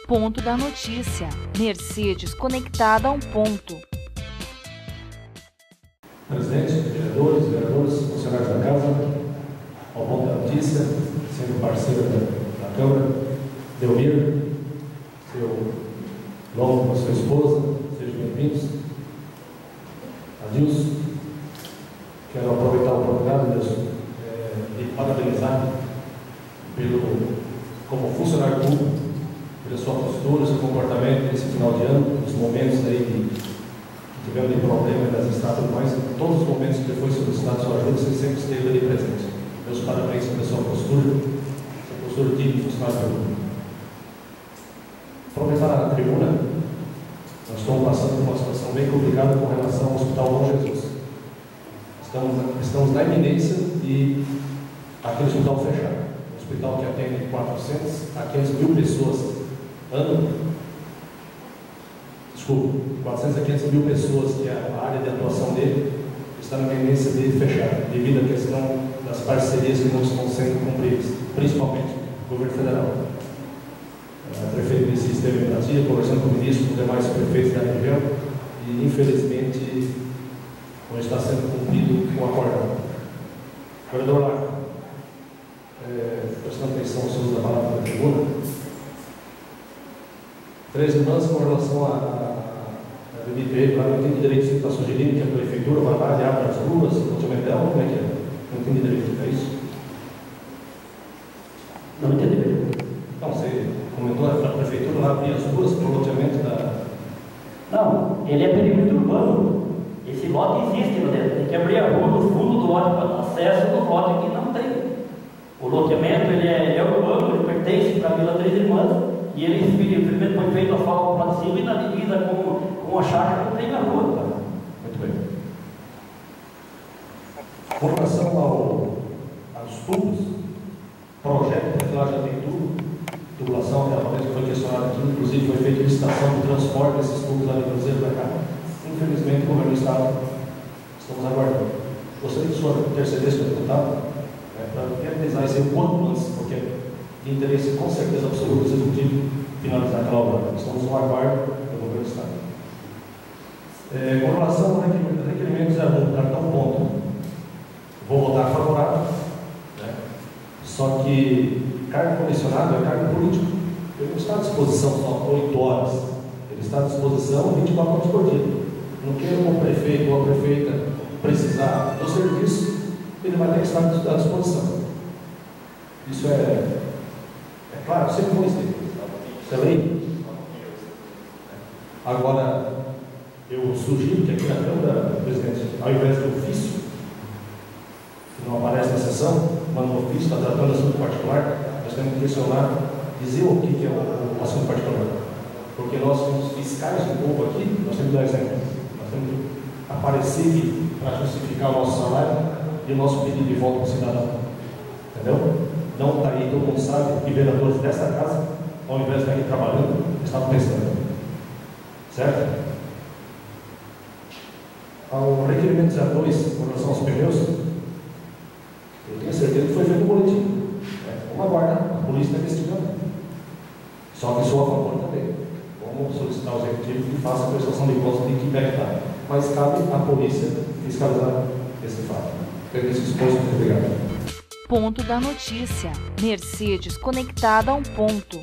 Ponto da notícia. Mercedes conectada a um ponto. Presidente, vereadores, funcionários da Casa, ao Ponto da Notícia, sendo parceiro da Câmara, Delmir, seu Longo com a sua esposa, sejam bem-vindos. Adilson, quero aproveitar a oportunidade, Adilson, e parabenizar como funcionário público, pela sua postura, seu comportamento nesse final de ano, nos momentos aí que tivemos de problema das estradas, mas em todos os momentos que foi solicitado sua ajuda, você sempre esteve ali presente. Meus parabéns pela sua postura de funcionário público. Aproveitar a tribuna, nós estamos passando por uma situação bem complicada com relação ao Hospital Bom Jesus. Estamos na iminência de aquele hospital fechar. Um hospital que atende 400 a 500 mil pessoas ano. Desculpa, 400 a 500 mil pessoas, que é a área de atuação dele, está na iminência de fechar, devido à questão das parcerias que não estão sendo cumpridas, principalmente o governo federal. A prefeita desse esteve em Brasília, conversando com o ministro, com os demais prefeitos da região, e infelizmente não está sendo cumprido o acordo. Vereador Larco, prestando atenção ao uso da palavra da tribuna, 3 irmãs com relação a BBP, lá não entendi direito se está sugerindo que a prefeitura vai lá e abre as ruas, loteamento dela, como é que é? Não entendi direito, é isso? Não entendi direito. Não, você comentou a prefeitura lá abrir as ruas para o loteamento da... Não, ele é perímetro urbano. Esse lote existe lá dentro. Tem que abrir a rua no fundo do lote para dar acesso no lote que não tem. O loteamento ele é urbano, ele pertence para a Vila Três Irmãs e ele infelizmente foi feito asfalto para cima e na divisa com a chácara não tem na rua. Tá? Muito bem. Com relação aos tubos, projeto, porque lá já tem tudo, tubulação, que foi questionado aqui, inclusive foi feita licitação de transporte desses tubos lá de Cruzeiro para cá. Infelizmente, o governo do Estado, estamos aguardando. Gostaria que o senhor intercedesse com o deputado, para realizar esse o quanto antes, porque é de interesse com certeza absoluto do Executivo finalizar aquela obra. Estamos no aguardo do governo do Estado. Com relação ao requerimento 01, cartão ponto, vou votar favorável, né? Só que cargo comissionado é cargo político. Ele não está à disposição só 8 horas, ele está à disposição 24 horas por dia. Não quero o prefeito ou a prefeita precisar do serviço, ele vai ter que estar à disposição. Isso é claro, sempre foi isso. Isso é lei. Agora, eu sugiro que aqui na Câmara, presidente, ao invés do ofício, que não aparece na sessão, manda um ofício, está tratando de assunto particular, nós temos que questionar, dizer o que é o assunto particular. Porque nós somos fiscais do povo aqui, nós temos que dar exemplo. Nós temos que aparecer para justificar o nosso salário e o nosso pedido de volta para o cidadão. Entendeu? Não está aí, todo mundo sabe que vereadores desta casa, ao invés de estar aqui trabalhando, estavam pensando. Certo? Ao requerimento 02, com relação aos pneus, eu tenho certeza que foi feito um boletim. Vamos aguardar, a polícia está investigando. Só que sou a favor também. Vamos solicitar ao executivo que faça a prestação de contas de que pé está. Mas cabe à polícia fiscalizar esse fato. Quero esse exposto. Muito obrigado. Ponto da notícia. Mercedes conectada a um ponto.